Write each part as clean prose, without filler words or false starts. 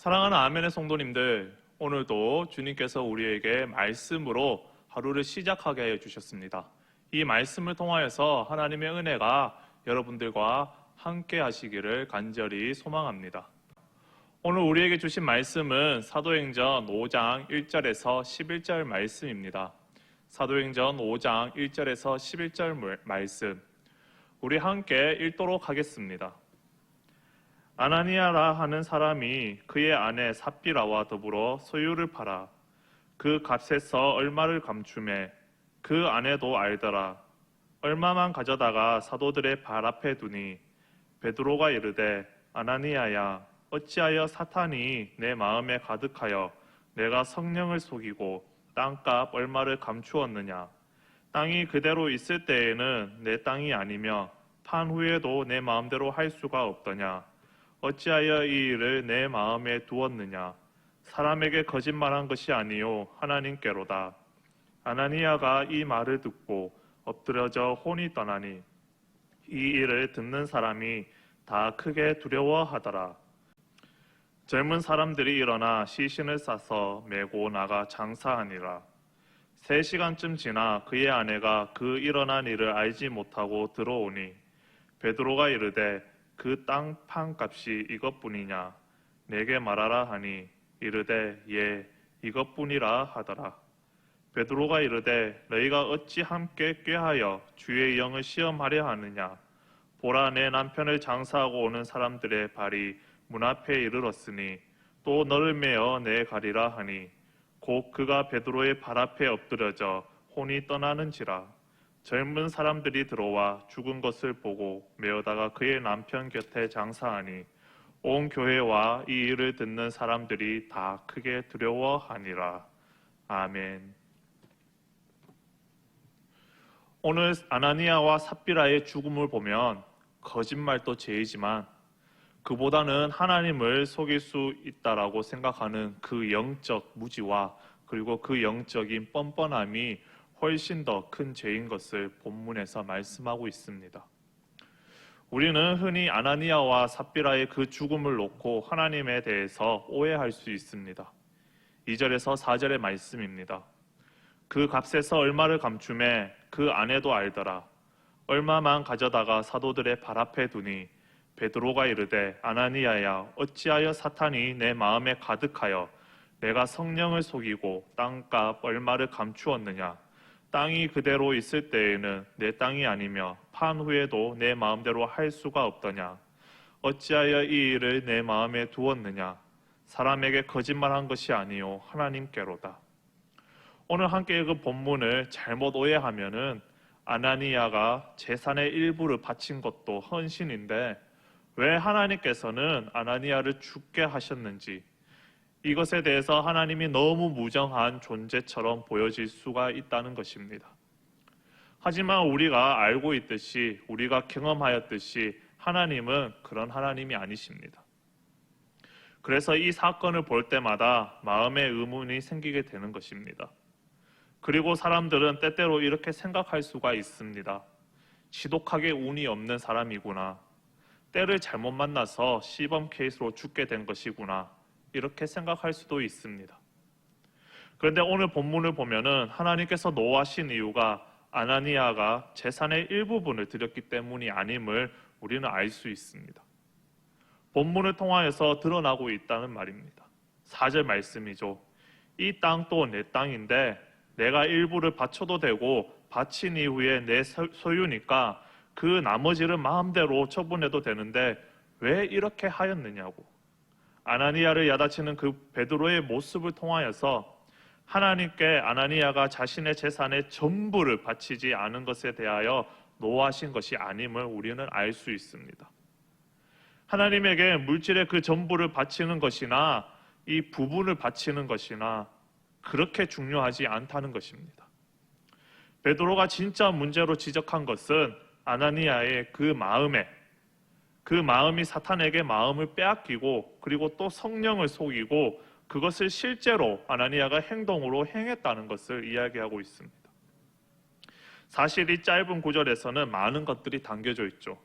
사랑하는 아멘의 성도님들, 오늘도 주님께서 우리에게 말씀으로 하루를 시작하게 해 주셨습니다. 이 말씀을 통하여서 하나님의 은혜가 여러분들과 함께 하시기를 간절히 소망합니다. 오늘 우리에게 주신 말씀은 사도행전 5장 1절에서 11절 말씀입니다. 사도행전 5장 1절에서 11절 말씀, 우리 함께 읽도록 하겠습니다. 아나니아라 하는 사람이 그의 아내 삽비라와 더불어 소유를 팔아 그 값에서 얼마를 감추매 그 아내도 알더라. 얼마만 가져다가 사도들의 발 앞에 두니 베드로가 이르되 아나니아야, 어찌하여 사탄이 내 마음에 가득하여 내가 성령을 속이고 땅값 얼마를 감추었느냐. 땅이 그대로 있을 때에는 내 땅이 아니며 판 후에도 내 마음대로 할 수가 없더냐. 어찌하여 이 일을 내 마음에 두었느냐. 사람에게 거짓말한 것이 아니요 하나님께로다. 아나니아가 이 말을 듣고 엎드려져 혼이 떠나니 이 일을 듣는 사람이 다 크게 두려워하더라. 젊은 사람들이 일어나 시신을 싸서 메고 나가 장사하니라. 3시간쯤 지나 그의 아내가 그 일어난 일을 알지 못하고 들어오니 베드로가 이르되 그 땅 판값이 이것뿐이냐. 내게 말하라 하니 이르되 예, 이것뿐이라 하더라. 베드로가 이르되 너희가 어찌 함께 꾀하여 주의 영을 시험하려 하느냐. 보라, 내 남편을 장사하고 오는 사람들의 발이 문 앞에 이르렀으니 또 너를 메어 내 가리라 하니 곧 그가 베드로의 발 앞에 엎드려져 혼이 떠나는지라. 젊은 사람들이 들어와 죽은 것을 보고 메어다가 그의 남편 곁에 장사하니 온 교회와 이 일을 듣는 사람들이 다 크게 두려워하니라. 아멘. 오늘 아나니아와 삽비라의 죽음을 보면 거짓말도 죄이지만 그보다는 하나님을 속일 수 있다라고 생각하는 그 영적 무지와 그리고 그 영적인 뻔뻔함이 훨씬 더 큰 죄인 것을 본문에서 말씀하고 있습니다. 우리는 흔히 아나니아와 삽비라의 그 죽음을 놓고 하나님에 대해서 오해할 수 있습니다. 2절에서 4절의 말씀입니다. 그 값에서 얼마를 감추매 그 아내도 알더라. 얼마만 가져다가 사도들의 발 앞에 두니 베드로가 이르되 아나니아야, 어찌하여 사탄이 내 마음에 가득하여 내가 성령을 속이고 땅값 얼마를 감추었느냐. 땅이 그대로 있을 때에는 내 땅이 아니며 판 후에도 내 마음대로 할 수가 없더냐. 어찌하여 이 일을 내 마음에 두었느냐. 사람에게 거짓말한 것이 아니요 하나님께로다. 오늘 함께 읽은 본문을 잘못 오해하면은 아나니아가 재산의 일부를 바친 것도 헌신인데 왜 하나님께서는 아나니아를 죽게 하셨는지, 이것에 대해서 하나님이 너무 무정한 존재처럼 보여질 수가 있다는 것입니다. 하지만 우리가 알고 있듯이, 우리가 경험하였듯이 하나님은 그런 하나님이 아니십니다. 그래서 이 사건을 볼 때마다 마음의 의문이 생기게 되는 것입니다. 그리고 사람들은 때때로 이렇게 생각할 수가 있습니다. 지독하게 운이 없는 사람이구나. 때를 잘못 만나서 시범 케이스로 죽게 된 것이구나. 이렇게 생각할 수도 있습니다. 그런데 오늘 본문을 보면은 하나님께서 노하신 이유가 아나니아가 재산의 일부분을 드렸기 때문이 아님을 우리는 알 수 있습니다. 본문을 통하여서 드러나고 있다는 말입니다. 4절 말씀이죠. 이 땅도 내 땅인데 내가 일부를 바쳐도 되고 바친 이후에 내 소유니까 그 나머지를 마음대로 처분해도 되는데 왜 이렇게 하였느냐고. 아나니아를 야단치는 그 베드로의 모습을 통하여서 하나님께 아나니아가 자신의 재산의 전부를 바치지 않은 것에 대하여 노하신 것이 아님을 우리는 알 수 있습니다. 하나님에게 물질의 그 전부를 바치는 것이나 이 부분을 바치는 것이나 그렇게 중요하지 않다는 것입니다. 베드로가 진짜 문제로 지적한 것은 아나니아의 그 마음이 사탄에게 마음을 빼앗기고 그리고 또 성령을 속이고 그것을 실제로 아나니아가 행동으로 행했다는 것을 이야기하고 있습니다. 사실 이 짧은 구절에서는 많은 것들이 담겨져 있죠.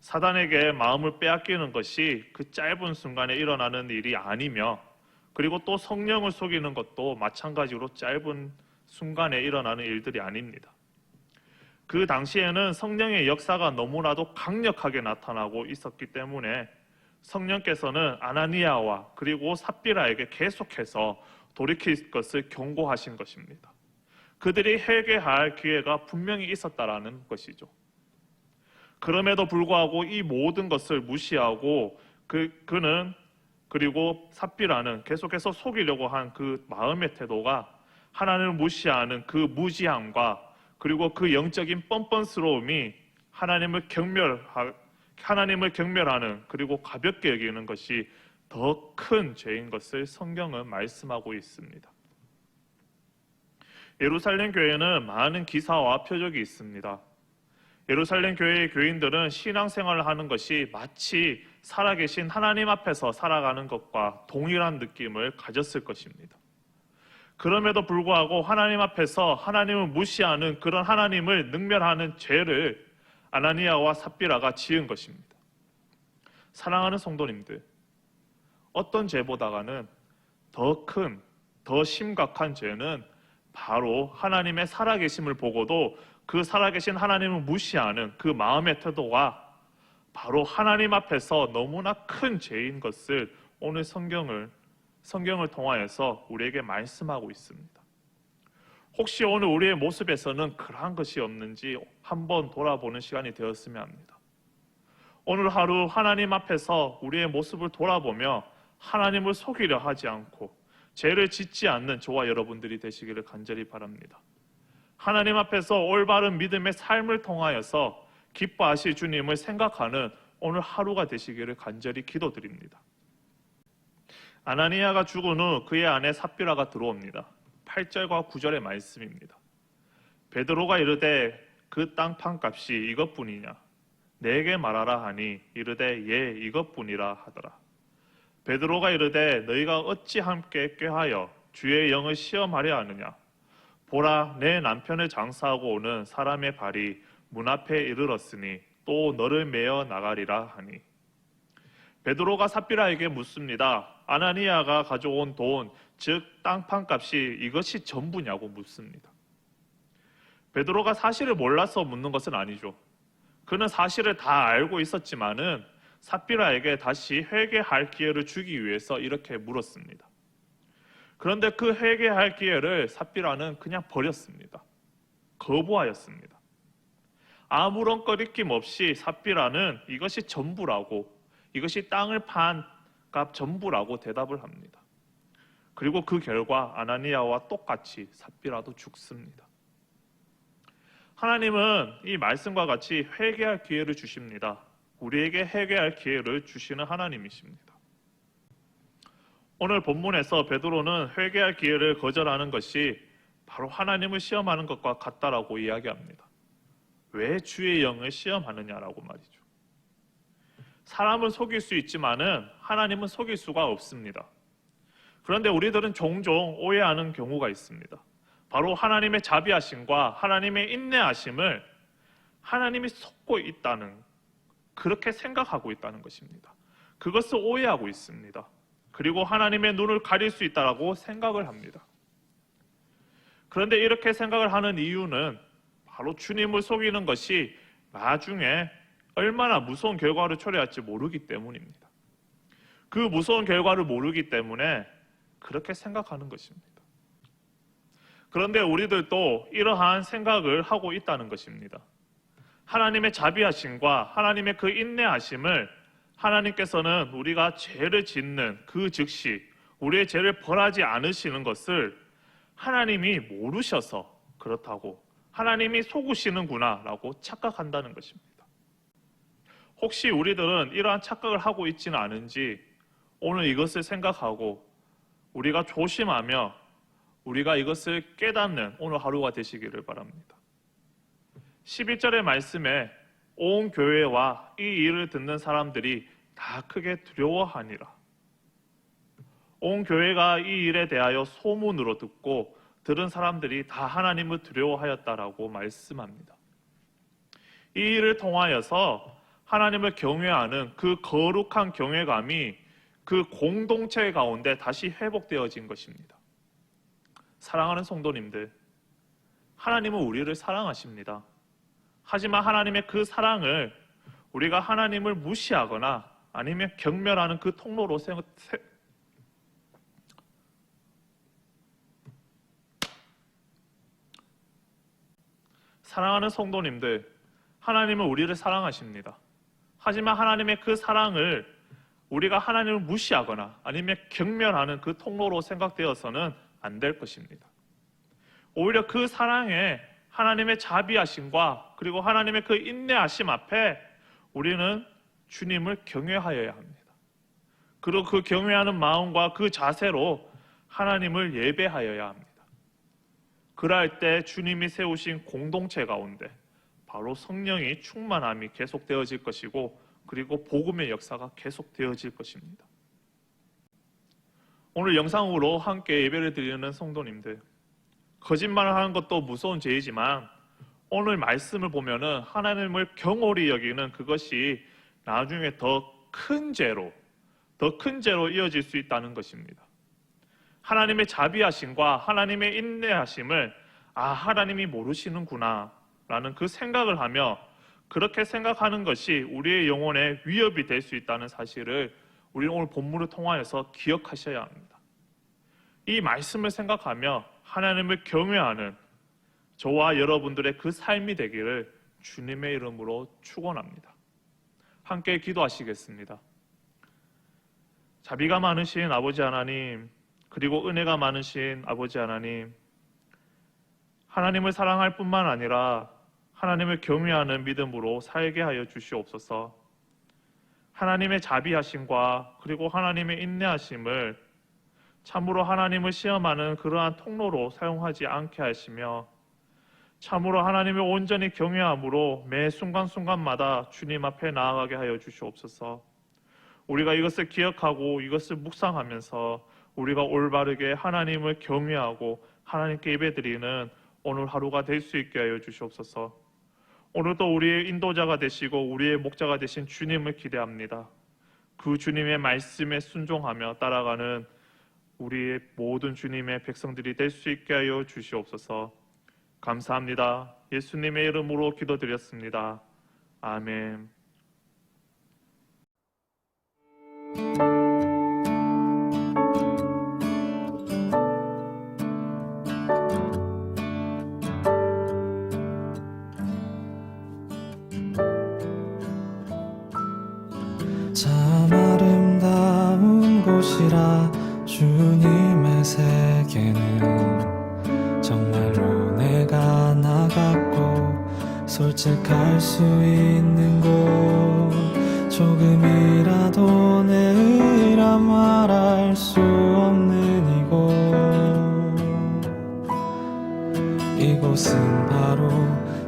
사단에게 마음을 빼앗기는 것이 그 짧은 순간에 일어나는 일이 아니며, 그리고 또 성령을 속이는 것도 마찬가지로 짧은 순간에 일어나는 일들이 아닙니다. 그 당시에는 성령의 역사가 너무나도 강력하게 나타나고 있었기 때문에 성령께서는 아나니아와 그리고 삽비라에게 계속해서 돌이킬 것을 경고하신 것입니다. 그들이 회개할 기회가 분명히 있었다라는 것이죠. 그럼에도 불구하고 이 모든 것을 무시하고 그는 그리고 삽비라는 계속해서 속이려고 한 그 마음의 태도가 하나님을 무시하는 그 무지함과 그리고 그 영적인 뻔뻔스러움이 하나님을 경멸하는 그리고 가볍게 여기는 것이 더 큰 죄인 것을 성경은 말씀하고 있습니다. 예루살렘 교회는 많은 기사와 표적이 있습니다. 예루살렘 교회의 교인들은 신앙생활을 하는 것이 마치 살아계신 하나님 앞에서 살아가는 것과 동일한 느낌을 가졌을 것입니다. 그럼에도 불구하고 하나님 앞에서 하나님을 무시하는 그런 하나님을 능멸하는 죄를 아나니아와 삽비라가 지은 것입니다. 사랑하는 성도님들, 어떤 죄보다는 더 큰, 더 심각한 죄는 바로 하나님의 살아계심을 보고도 그 살아계신 하나님을 무시하는 그 마음의 태도가 바로 하나님 앞에서 너무나 큰 죄인 것을 오늘 성경을 통하여서 우리에게 말씀하고 있습니다. 혹시 오늘 우리의 모습에서는 그러한 것이 없는지 한번 돌아보는 시간이 되었으면 합니다. 오늘 하루 하나님 앞에서 우리의 모습을 돌아보며 하나님을 속이려 하지 않고 죄를 짓지 않는 저와 여러분들이 되시기를 간절히 바랍니다. 하나님 앞에서 올바른 믿음의 삶을 통하여서 기뻐하실 주님을 생각하는 오늘 하루가 되시기를 간절히 기도드립니다. 아나니아가 죽은 후 그의 아내 삽비라가 들어옵니다. 8절과 9절의 말씀입니다. 베드로가 이르되 그 땅 판값이 이것뿐이냐? 내게 말하라 하니 이르되 예 이것뿐이라 하더라. 베드로가 이르되 너희가 어찌 함께 꾀하여 주의 영을 시험하려 하느냐? 보라 내 남편을 장사하고 오는 사람의 발이 문 앞에 이르렀으니 또 너를 메어 나가리라 하니. 베드로가 삽비라에게 묻습니다. 아나니아가 가져온 돈, 즉 땅판값이 이것이 전부냐고 묻습니다. 베드로가 사실을 몰라서 묻는 것은 아니죠. 그는 사실을 다 알고 있었지만은 삽비라에게 다시 회개할 기회를 주기 위해서 이렇게 물었습니다. 그런데 그 회개할 기회를 삽비라는 그냥 버렸습니다. 거부하였습니다. 아무런 꺼리낌 없이 삽비라는 이것이 전부라고, 이것이 땅을 판 값 전부라고 대답을 합니다. 그리고 그 결과 아나니아와 똑같이 삽비라도 죽습니다. 하나님은 이 말씀과 같이 회개할 기회를 주십니다. 우리에게 회개할 기회를 주시는 하나님이십니다. 오늘 본문에서 베드로는 회개할 기회를 거절하는 것이 바로 하나님을 시험하는 것과 같다라고 이야기합니다. 왜 주의 영을 시험하느냐라고 말이죠. 사람은 속일 수 있지만은 하나님은 속일 수가 없습니다. 그런데 우리들은 종종 오해하는 경우가 있습니다. 바로 하나님의 자비하심과 하나님의 인내하심을 하나님이 속고 있다는, 그렇게 생각하고 있다는 것입니다. 그것을 오해하고 있습니다. 그리고 하나님의 눈을 가릴 수 있다라고 생각을 합니다. 그런데 이렇게 생각을 하는 이유는 바로 주님을 속이는 것이 나중에 얼마나 무서운 결과를 초래할지 모르기 때문입니다. 그 무서운 결과를 모르기 때문에 그렇게 생각하는 것입니다. 그런데 우리들도 이러한 생각을 하고 있다는 것입니다. 하나님의 자비하심과 하나님의 그 인내하심을 하나님께서는 우리가 죄를 짓는 그 즉시 우리의 죄를 벌하지 않으시는 것을 하나님이 모르셔서 그렇다고, 하나님이 속으시는구나 라고 착각한다는 것입니다. 혹시 우리들은 이러한 착각을 하고 있지는 않은지 오늘 이것을 생각하고 우리가 조심하며 우리가 이것을 깨닫는 오늘 하루가 되시기를 바랍니다. 11절의 말씀에 온 교회와 이 일을 듣는 사람들이 다 크게 두려워하니라. 온 교회가 이 일에 대하여 소문으로 듣고 들은 사람들이 다 하나님을 두려워하였다라고 말씀합니다. 이 일을 통하여서 하나님을 경외하는 그 거룩한 경외감이 그 공동체 가운데 다시 회복되어진 것입니다. 사랑하는 성도님들, 하나님은 우리를 사랑하십니다. 하지만 하나님의 그 사랑을 우리가 하나님을 무시하거나 아니면 경멸하는 그 통로로 사랑하는 성도님들, 하나님은 우리를 사랑하십니다. 하지만 하나님의 그 사랑을 우리가 하나님을 무시하거나 아니면 경멸하는 그 통로로 생각되어서는 안 될 것입니다. 오히려 그 사랑에 하나님의 자비하심과 그리고 하나님의 그 인내하심 앞에 우리는 주님을 경외하여야 합니다. 그리고 그 경외하는 마음과 그 자세로 하나님을 예배하여야 합니다. 그럴 때 주님이 세우신 공동체 가운데 바로 성령이 충만함이 계속되어질 것이고 그리고 복음의 역사가 계속되어질 것입니다. 오늘 영상으로 함께 예배를 드리는 성도님들, 거짓말을 하는 것도 무서운 죄이지만 오늘 말씀을 보면은 하나님을 경홀히 여기는 그것이 나중에 더 큰 죄로 이어질 수 있다는 것입니다. 하나님의 자비하심과 하나님의 인내하심을 하나님이 모르시는구나 라는 그 생각을 하며 그렇게 생각하는 것이 우리의 영혼에 위협이 될 수 있다는 사실을 우리는 오늘 본문을 통하여서 기억하셔야 합니다. 이 말씀을 생각하며 하나님을 경외하는 저와 여러분들의 그 삶이 되기를 주님의 이름으로 축원합니다. 함께 기도하시겠습니다. 자비가 많으신 아버지 하나님, 그리고 은혜가 많으신 아버지 하나님, 하나님을 사랑할 뿐만 아니라 하나님을 경외하는 믿음으로 살게 하여 주시옵소서. 하나님의 자비하심과 그리고 하나님의 인내하심을 참으로 하나님을 시험하는 그러한 통로로 사용하지 않게 하시며 참으로 하나님을 온전히 경외함으로 매 순간순간마다 주님 앞에 나아가게 하여 주시옵소서. 우리가 이것을 기억하고 이것을 묵상하면서 우리가 올바르게 하나님을 경외하고 하나님께 예배드리는 오늘 하루가 될 수 있게 하여 주시옵소서. 오늘도 우리의 인도자가 되시고 우리의 목자가 되신 주님을 기대합니다. 그 주님의 말씀에 순종하며 따라가는 우리의 모든 주님의 백성들이 될 수 있게 하여 주시옵소서. 감사합니다. 예수님의 이름으로 기도드렸습니다. 아멘. 참 아름다운 곳이라 주님의 세계는 정말로 내가 나갔고 솔직할 수 있는 곳, 조금이라도 내 의라 말할 수 없는 이곳은 바로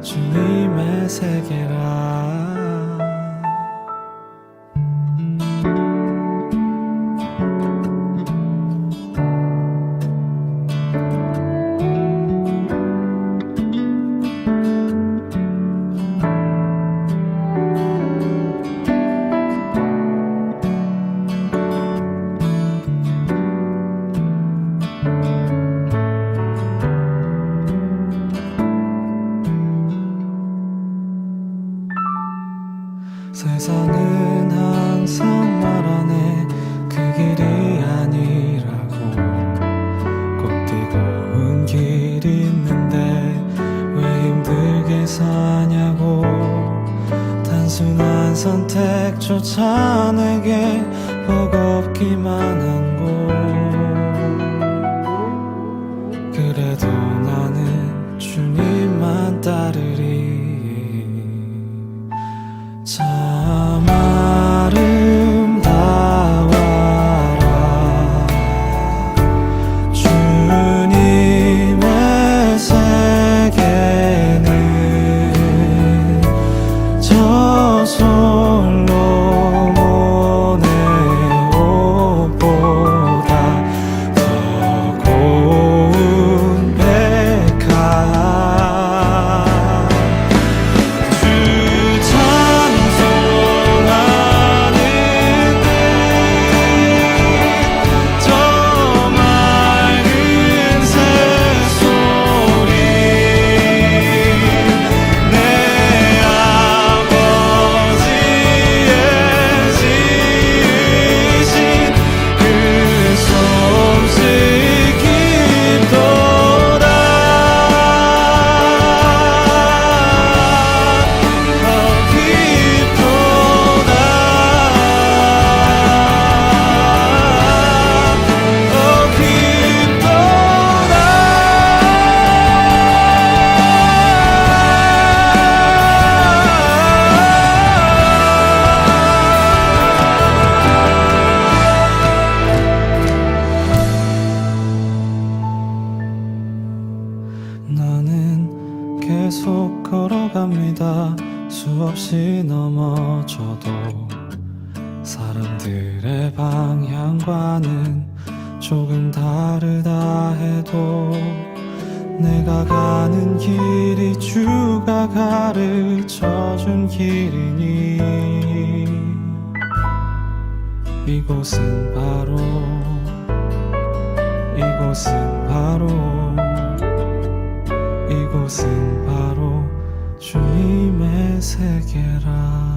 주님의 세계라. 세상은 항상 말하네 그 길이 아니라고. 꼭 뛰고 온 길이 있는데 왜 힘들게 사냐고. 단순한 선택조차 내게 버겁기만 한 곳. 그래도 나는 주님만 따르리. 참 아름다워라 주님의 세계는 저 솔로몬의 옷보다 더 고운 백합. 주 찬송 겁니다. 수없이 넘어져도 사람들의 방향과는 조금 다르다 해도 내가 가는 길이 주가 가르쳐준 길이니 이곳은 바로 이곳은 바로 주님의 세계라.